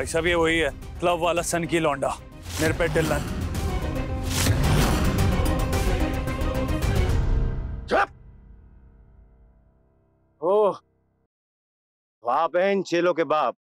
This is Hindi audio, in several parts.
भाई साहब ये वही है, क्लब वाला सन की लौंडा निर्भय ढिल्लन। ओह वाह बहन चेलो के बाप,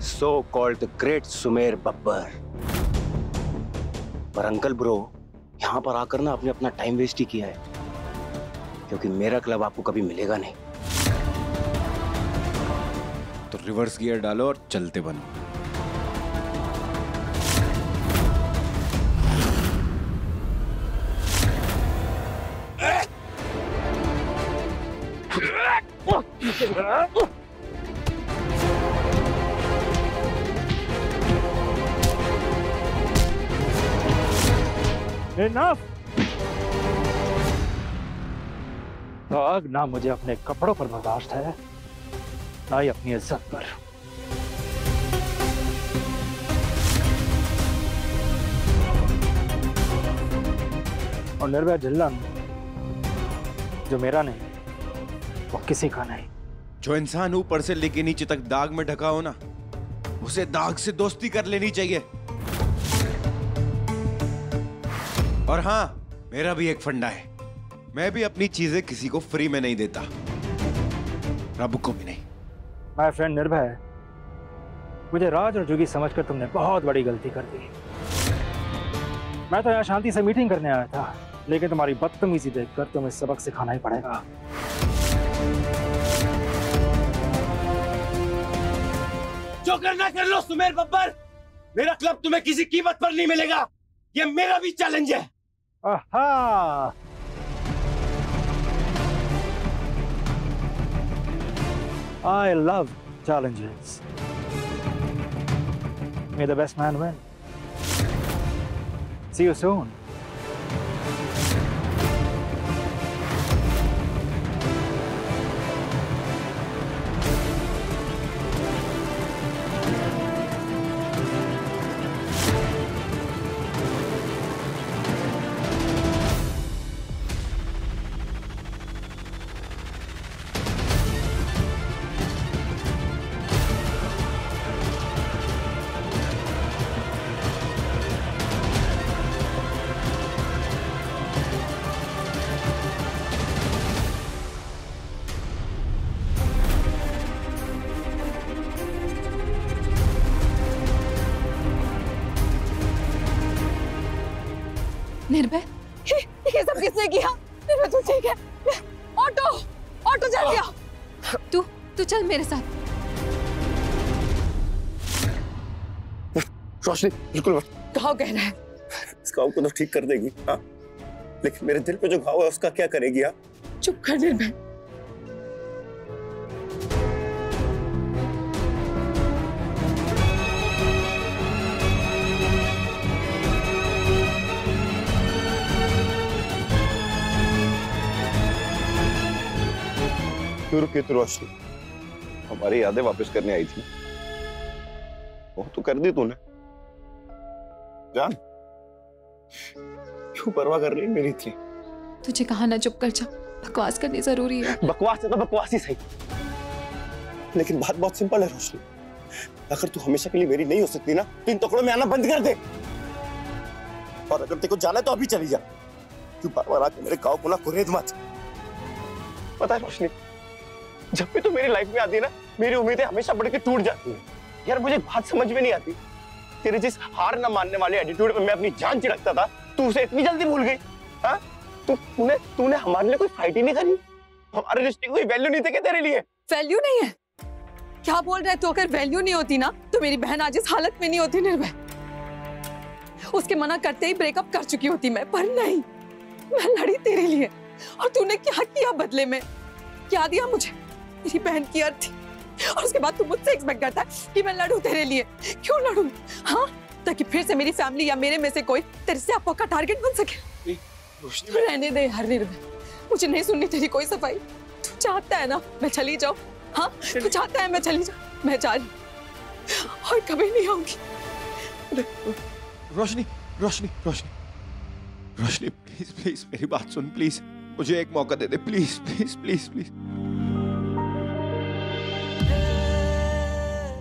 so called the great Sumer Babbar. पर अंकल ब्रो, यहां पर आकर ना आपने अपना टाइम वेस्ट ही किया है, क्योंकि मेरा क्लब आपको कभी मिलेगा नहीं। तो रिवर्स गियर डालो और चलते बनो। Enough! आग ना मुझे अपने कपड़ों पर बर्दाश्त है, ना ही अपनी इज्जत पर। और निर्भय ढिल्लन जो मेरा नहीं, वो किसी का नहीं। जो इंसान ऊपर से लेके नीचे तक दाग में ढका हो ना, उसे दाग से दोस्ती कर लेनी चाहिए। और हाँ, मेरा भी एक फंडा है, मैं भी अपनी चीजें किसी को फ्री में नहीं देता, रब को भी नहीं। माय फ्रेंड निर्भय, मुझे राज और जुगी समझकर तुमने बहुत बड़ी गलती कर दी। मैं तो यहाँ शांति से मीटिंग करने आया था, लेकिन तुम्हारी बदतमीजी देखकर तुम्हें सबक सिखाना ही पड़ेगा। जो करना कर लो सुमेर बब्बर, मेरा क्लब तुम्हें किसी कीमत पर नहीं मिलेगा, ये मेरा भी चैलेंज है। आहा! I love challenges. May the best man win. See you soon. निर्भय, ये सब किसने किया? निर्भय तू ठीक है? ऑटो, ऑटो चल गया। तू चल मेरे साथ। रोशनी बिल्कुल मत। घाव कह रहा है। इस घाव को तो ठीक कर देगी, हाँ, लेकिन मेरे दिल पे जो घाव है उसका क्या करेगी? हाँ, चुप कर निर्भय। क्यों रुकी तू रोशनी? हमारी यादें वापस करने आई थी, वो तो कर दी तूने। जान, क्यों परवाह कर रही है मेरी इतनी? तुझे कहा ना चुप कर जा, बकवास करनी जरूरी है। बकवास है तो बकवास ही सही, लेकिन बात बहुत सिंपल है रोशनी। अगर तू हमेशा के लिए मेरी नहीं हो सकती ना, तो इन टुकड़ों में आना बंद कर दे। और अगर तेरे को जाना है तो अभी चली जा, तू बार बार आके मेरे गाँव को ना कुरेद मत। पता है रोशनी, जब भी तू मेरी लाइफ में आती है ना, मेरी उम्मीदें हमेशा बढ़ के टूट जाती है। यार मुझे बात समझ में नहीं आती, तेरे जिस हार न मानने वाले एटीट्यूड में मैं अपनी जान चिढ़कता था, तू उसे इतनी जल्दी भूल गई। हाँ, तूने हमारे लिए कोई फाइट ही नहीं करी, हमारे रिश्ते की कोई वैल्यू नहीं थी क्या तेरे लिए? वैल्यू नहीं है? क्या बोल रहा है तू? अगर वैल्यू नहीं होती ना, तो मेरी बहन आज इस हालत में नहीं होती निर्भय। उसके मना करते ही ब्रेकअप कर चुकी होती मैं, पर नहीं, मैं लड़ी तेरे लिए। और तूने क्या किया बदले में? क्या दिया मुझे? मेरी बहन की अर्थी, और उसके बाद तू मुझसे एक्सपेक्ट करता है कि मैं लड़ूं तेरे लिए। क्यों लड़ूं? हाँ, ताकि फिर से मेरी फैमिली या मेरे में से कोई तेरे से आपका टारगेट बन सके। तू रहने दे हर निर्भय, मुझे नहीं सुननी तेरी कोई सफाई। तू चाहता है ना मैं चली जाऊं? हाँ, तू चाहता है मैं चली जाऊं? मैं जा रही और कभी नहीं आऊंगी। रोशनी रोशनी रोशनी रोशनी, प्लीज प्लीज मेरी बात सुन, प्लीज मुझे एक मौका दे दे, please please please please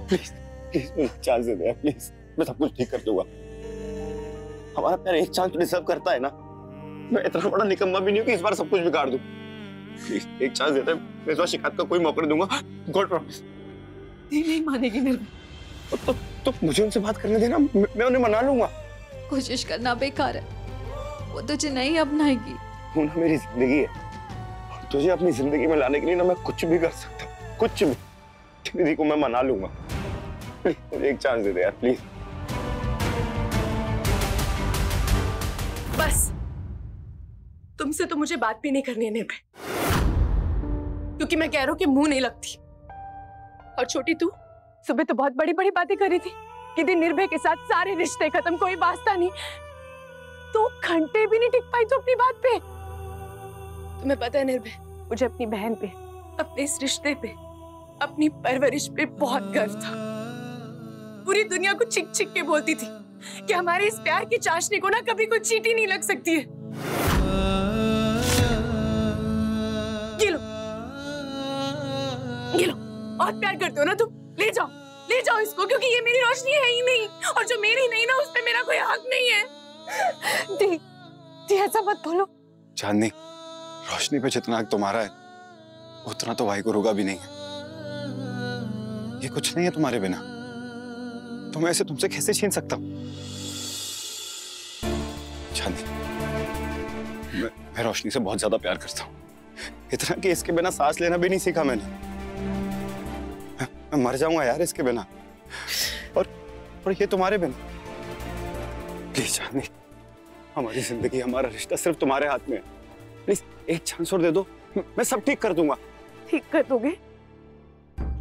please please chance दे दे प्लीज, मैं सब कुछ ठीक कर दूंगा। हमारा प्यार एक चांस तो डिजर्व करता है ना। मैं इतना बड़ा निकम्मा भी नहीं हूँ कि इस बार सब कुछ बिगाड़ दूं। प्लीज एक चांस दे दे, मैं इस बार शिकायत का कोई मौका नहीं दूंगा। God promise. नहीं मानेगी निर्भय। तो मुझे उनसे बात करने देना, मैं उन्हें मना लूंगा। कोशिश करना बेकार है, वो तुझे नहीं अपनाएगी। वो ना मेरी जिंदगी है, और तुझे अपनी जिंदगी में लाने के लिए ना मैं कुछ भी कर सकता हूँ, कुछ भी। दीदी को मैं मना लूंगा। प्लीज मुझे एक चांस दे दे यार, प्लीज। बस तुमसे तो मुझे बात भी नहीं करनी है निर्भय, क्योंकि मैं कह रहा हूं कि मुंह नहीं लगती। और छोटी तू सुबह तो बहुत बड़ी बड़ी बातें कर रही थी कि दिन निर्भय के साथ सारे रिश्ते खत्म, कोई वास्ता नहीं। 2 घंटे भी नहीं टिक पाई तो अपनी बात पे। तुम्हें पता है निर्भय, मुझे अपनी बहन पे, अपने इस रिश्ते पे, अपनी परवरिश पे बहुत गर्व था। पूरी दुनिया को चिक चिक के बोलती थी कि हमारे इस प्यार की चाशनी को ना कभी कोई चींटी नहीं लग सकती है। ये लो, और प्यार करते हो ना तुम, ले जाओ इसको, क्योंकि ये मेरी रोशनी है ही नहीं, और जो मेरी नहीं ना उस पे मेरा कोई हक नहीं है। दी ऐसा मत बोलो। चांदनी, रोशनी पे जितना हक तुम्हारा है उतना तो भाई को रुका भी नहीं है। ये कुछ नहीं है तुम्हारे बिना, तो मैं ऐसे तुमसे कैसे छीन सकता हूँ? चांदनी, मैं रोशनी से बहुत ज्यादा प्यार करता हूँ, इतना कि इसके बिना सांस लेना भी नहीं सीखा मैंने। मैं मर जाऊंगा यार इसके बिना, और ये तुम्हारे बिना। प्लीज चांदनी, हमारी जिंदगी, हमारा रिश्ता सिर्फ तुम्हारे हाथ में है। प्लीज एक चांस और दे दो, मैं सब ठीक कर दूंगा। ठीक कर दोगे?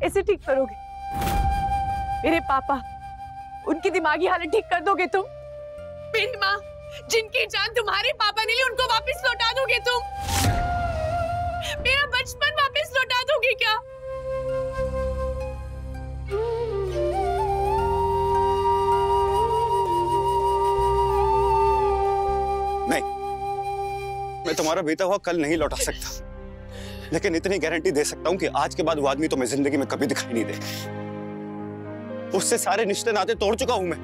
ऐसे ठीक करोगे? मेरे पापा, उनकी दिमागी हालत ठीक कर दोगे तुम? पिंड माँ, जिनकी जान तुम्हारे पापा ने ली, उनको वापस लौटा दोगे तुम? मेरा बचपन वापस लौटा दोगे क्या? नहीं, मैं तुम्हारा बीता हुआ कल नहीं लौटा सकता, लेकिन इतनी गारंटी दे सकता हूं कि आज के बाद वो आदमी तुम्हें जिंदगी में कभी दिखाई नहीं देगा। उससे सारे रिश्ते नाते तोड़ चुका हूं मैं।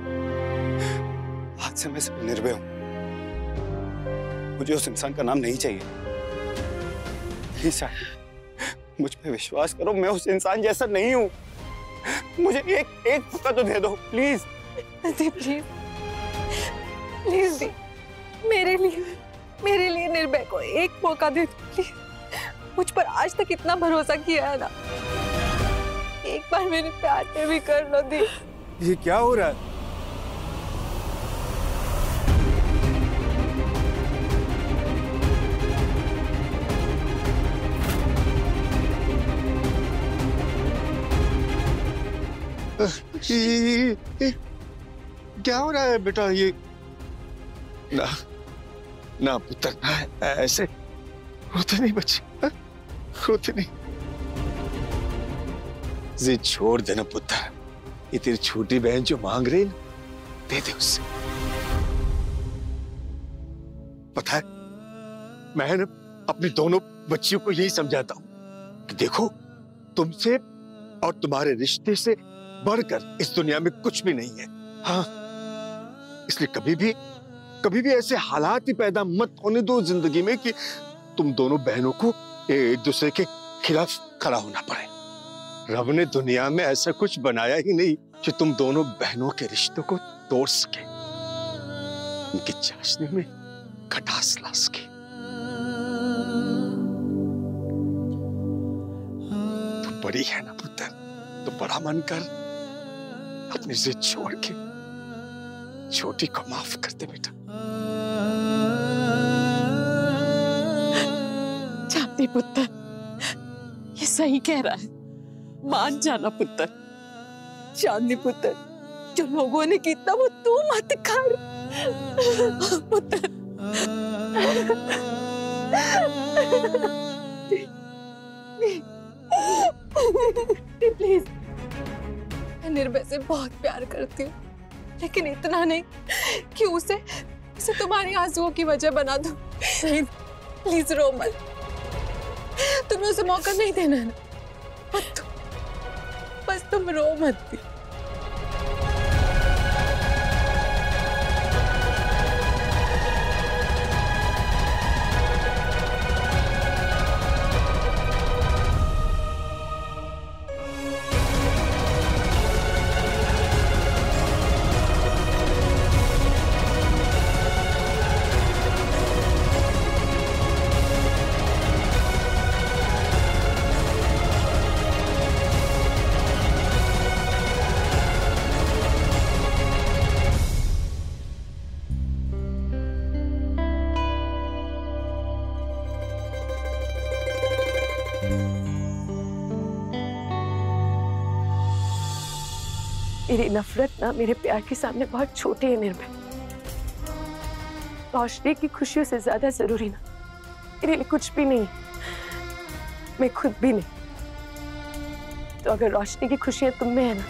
आज से मैं सिर्फ निर्भय हूं। मुझे उस इंसान का नाम नहीं चाहिए। प्लीज मुझ पे विश्वास करो, मैं उस इंसान जैसा नहीं हूं। मुझे एक मौका तो दे दो प्लीज। प्लीज प्लीज दी, मेरे लिए निर्भय को एक मौका दे दो प्लीज। मुझ पर आज तक इतना भरोसा किया है ना, एक बार मेरे प्यार पे भी कर लो दी। ये क्या हो रहा है? क्या हो रहा है बेटा? ये ना पुत्र, ऐसे रोते नहीं बच्चे, रोते नहीं। जिद छोड़ देना पुत्र, ये तेरी छोटी बहन जो मांग रही है, दे दे उससे। पता है, मैं अपनी दोनों बच्चियों को यही समझाता हूं कि देखो, तुमसे और तुम्हारे रिश्ते से बढ़कर इस दुनिया में कुछ भी नहीं है। हाँ, इसलिए कभी भी ऐसे हालात ही पैदा मत होने दो जिंदगी में कि तुम दोनों बहनों को एक दूसरे के खिलाफ खड़ा होना पड़े। रब ने दुनिया में ऐसा कुछ बनाया ही नहीं कि तुम दोनों बहनों के रिश्तों को तोड़ सके, उनकी चाशनी में खटास ला सके। तू बड़ी है ना पुत्र, तो बड़ा मन कर, अपनी जिद छोड़ के छोटी को माफ कर दे बेटा। चांदी पुत्र, ये सही कह रहा है, मान जाना पुत्र। चांदी पुत्र, जो लोगों ने किया वो तू मत कर पुत्र। प्लीज, मैं निर्भय से बहुत प्यार करती हूँ, लेकिन इतना नहीं कि उसे तुम्हारे आंसुओं की वजह बना दूं। प्लीज रो मत, तुम्हें उसे मौका नहीं देना है ना, बस तुम रो मत। मेरी नफरत ना मेरे प्यार के सामने बहुत छोटी है निर्भय। रोशनी की खुशियों से ज्यादा जरूरी ना मेरे लिए कुछ भी नहीं, मैं खुद भी नहीं। तो अगर रोशनी की खुशियां तुम में है ना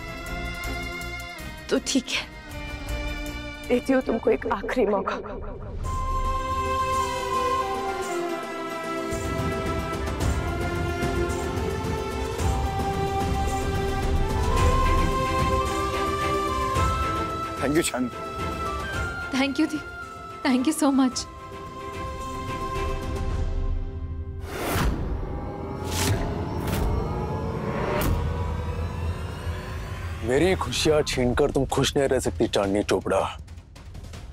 तो ठीक है, देती हूँ तुमको एक आखिरी मौका। Thank you Chandni. Thank you the, thank you so much. मेरी खुशियां छीनकर तुम खुश नहीं रह सकती चांदनी चोपड़ा।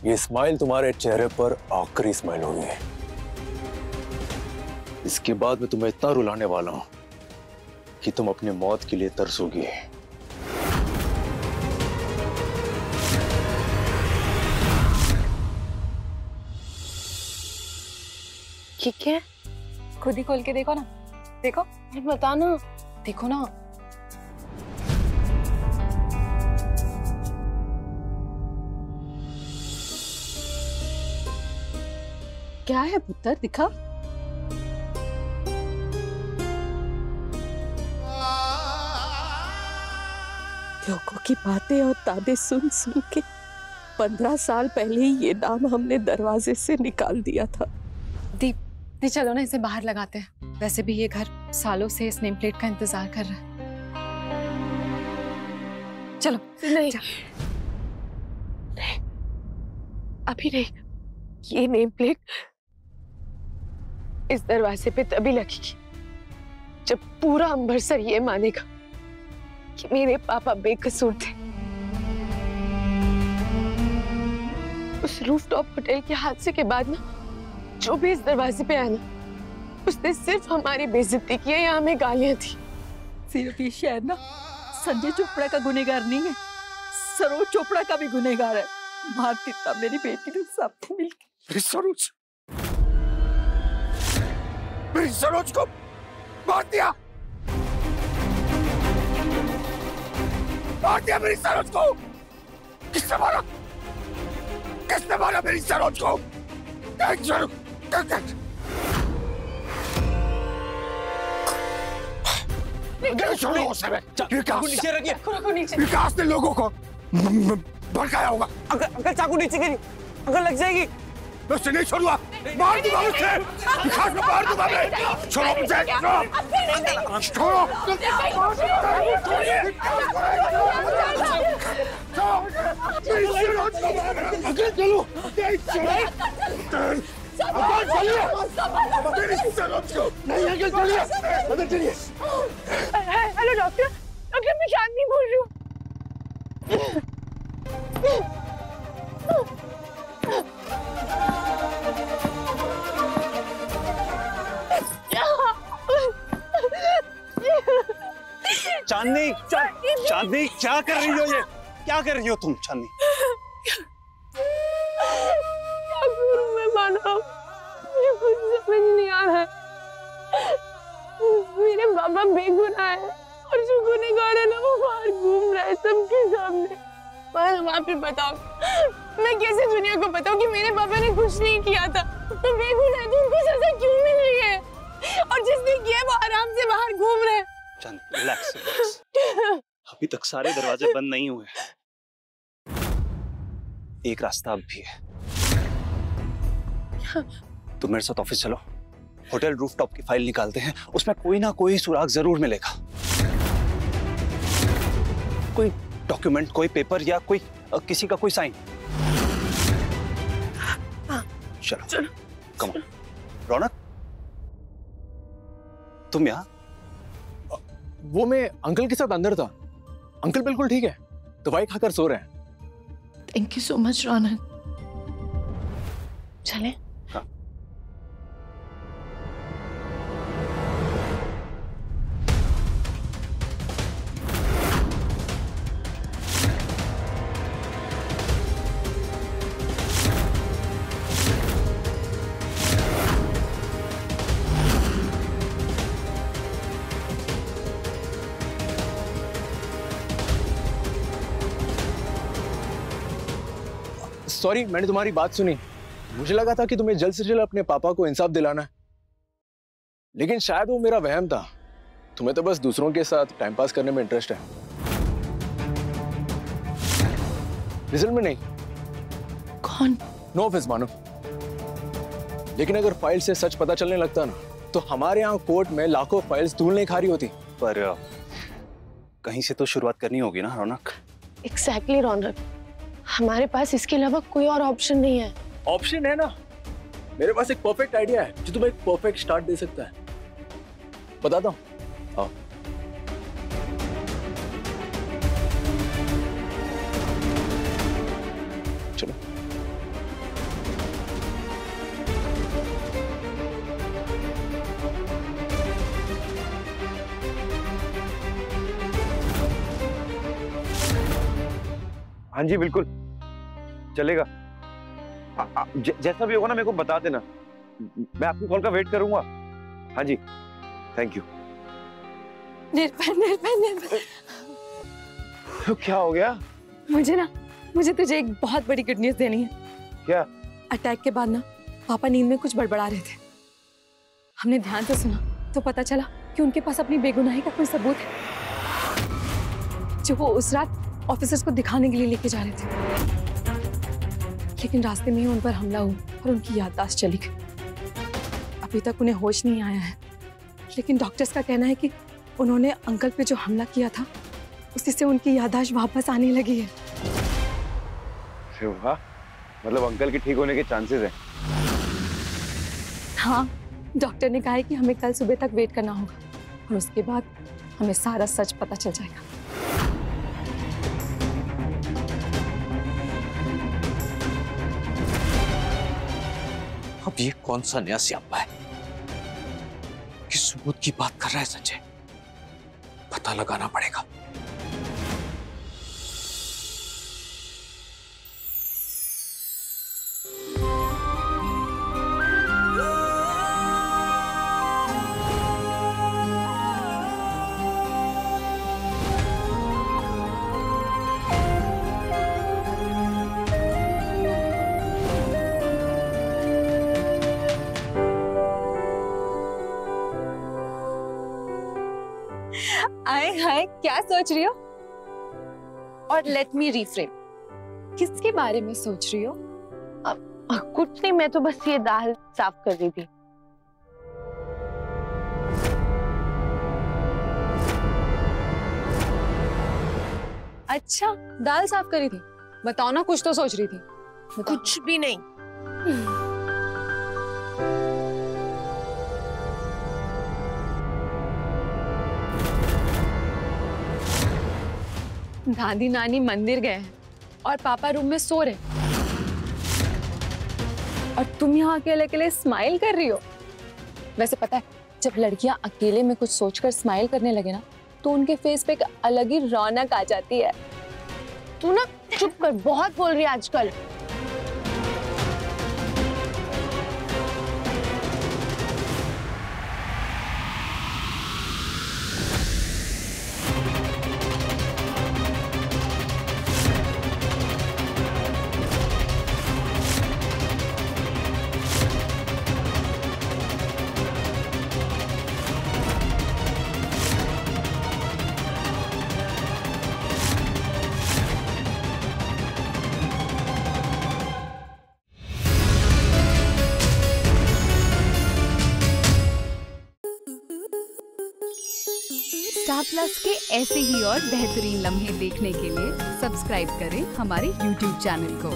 ये स्माइल तुम्हारे चेहरे पर आखिरी स्माइल होगी। इसके बाद मैं तुम्हें इतना रुलाने वाला हूं कि तुम अपनी मौत के लिए तरसोगी। ठीक है, खुद ही खोल के देखो ना, देखो बता ना। देखो ना। क्या है पुत्र, दिखा। लोगों की बातें और ताने सुन सुन के 15 साल पहले ही ये नाम हमने दरवाजे से निकाल दिया था। दी चलो ना, इसे बाहर लगाते हैं। वैसे भी ये घर सालों से इस नेम प्लेट का इंतजार कर रहा है। चलो। नहीं, नहीं, अभी नहीं। ये नेम प्लेट इस दरवाजे पे तभी लगेगी जब पूरा अमृतसर ये मानेगा कि मेरे पापा बेकसूर थे। उस रूफटॉप होटल के हादसे के बाद ना जो भी इस दरवाजे पे आया ना, उसने सिर्फ हमारी बेइज्जती की है या हमें गालियां थी। सिर्फ ये शहर ना संजय चोपड़ा का गुनहगार नहीं है, सरोज चोपड़ा का भी गुनहगार है। मार कितना मेरी बेटी ने सबको मिलकर। मेरी सरोज को मार दिया, मेरी सरोज को। किसने मारा? किसने मारा मेरी सरोज को? विकास ने लोगों को भड़काया होगा। अगर चाकू नीचे गिरी, अगर लग जाएगी। मैं उसे नहीं छोड़ूंगा, मार दूंगा उसे। विकास को मार दूंगा मैं। छोड़ो मुझे, छोड़ो। अगर चलो, हेलो डॉक्टर, मैं चांदनी बोल रही हूँ। चांदनी, चांदनी क्या कर रही हो? ये क्या कर रही हो तुम चांदनी? क्या करूं मैं मानव, मुझे कुछ समझ नहीं आ रहा है। मेरे बाबा बेगुनाह है और जो गुनहगार है ना वो बाहर घूम रहा है सबके सामने। वहाँ पे बताओ, मैं कैसे दुनिया को बताऊं कि मेरे पापा ने कुछ नहीं किया था? तो बेगुनाह है तो उनको सजा क्यों मिल रही है? और जिसने किया वो आराम से बाहर घूम रहे हैं। चांदनी रिलैक्स, अभी तक सारे दरवाजे बंद नहीं हुए। एक रास्ता अब भी है। तुम मेरे साथ ऑफिस चलो, होटल रूफटॉप की फाइल निकालते हैं, उसमें कोई ना कोई सुराग जरूर मिलेगा। कोई डॉक्यूमेंट, कोई पेपर या कोई किसी का कोई साइन। चलो चलो कम ऑन। रौनक, तुम यहाँ? वो मैं अंकल के साथ अंदर था। अंकल बिल्कुल ठीक है, दवाई खाकर सो रहे हैं। थैंक यू सो मच रौनक। चलें? हाँ। सॉरी, मैंने तुम्हारी बात सुनी। मुझे लगा था कि तुम्हें जल्द से जल्द अपने पापा को इंसाफ दिलाना है, लेकिन शायद वो मेरा वहम था। तुम्हें तो बस दूसरों के साथ टाइम पास करने में इंटरेस्ट है, रिजल्ट में नहीं। कौन? नो ऑफेंस मानो, लेकिन अगर फाइल से सच पता चलने लगता ना, तो हमारे यहाँ कोर्ट में लाखों फाइल्स धूल नहीं खा रही होती। पर कहीं से तो शुरुआत करनी होगी ना रौनक। एग्जैक्टली रौनक, हमारे पास इसके अलावा कोई और ऑप्शन नहीं है। ऑप्शन है ना, मेरे पास एक परफेक्ट आइडिया है जो तुम्हें एक परफेक्ट स्टार्ट दे सकता है। बताता हूँ, आओ। चलो। हाँ जी बिल्कुल चलेगा। जैसा भी होगा ना मेरे को बता देना, मैं आपकी कॉल का वेट करूंगा। हाँ जी, थैंक यू। निर्भय निर्भय निर्भय, तो क्या हो गया? मुझे तुझे एक बहुत बड़ी गुड न्यूज़ देनी है। क्या? अटैक के बाद ना पापा नींद में कुछ बड़बड़ा रहे थे। हमने ध्यान से सुना तो पता चला कि उनके पास अपनी बेगुनाही का कोई सबूत है, जो वो उस रात ऑफिसर्स को दिखाने के लिए लेके जा रहे थे। लेकिन रास्ते में ही उन पर हमला हुआ और उनकी याददाश्त चली गई। अभी तक उन्हें होश नहीं आया है, लेकिन डॉक्टर्स का कहना है कि उन्होंने अंकल पे जो हमला किया था उसी से उनकी याददाश्त वापस आने लगी है। वाह, मतलब अंकल के ठीक होने के चांसेस हैं। हाँ, डॉक्टर ने कहा है कि हमें कल सुबह तक वेट करना होगा और उसके बाद हमें सारा सच पता चल जाएगा। अब ये कौन सा नया स्यापा है कि सबूत की बात कर रहा है संजय? पता लगाना पड़ेगा। आए हाय, क्या सोच रही हो? और लेट मी रिफ्रेम, किसके बारे में सोच रही हो? कुछ नहीं, मैं तो बस ये दाल साफ कर रही थी। अच्छा, दाल साफ करी थी? बताओ ना, कुछ तो सोच रही थी। कुछ भी नहीं। दादी नानी मंदिर गए हैं और पापा रूम में सो रहे, और तुम यहाँ अकेले अकेले स्माइल कर रही हो। वैसे पता है, जब लड़कियां अकेले में कुछ सोचकर स्माइल करने लगे ना, तो उनके फेस पे एक अलग ही रौनक आ जाती है। तू ना चुप कर, बहुत बोल रही है आजकल। स्टार प्लस के ऐसे ही और बेहतरीन लम्हे देखने के लिए सब्सक्राइब करें हमारे YouTube चैनल को।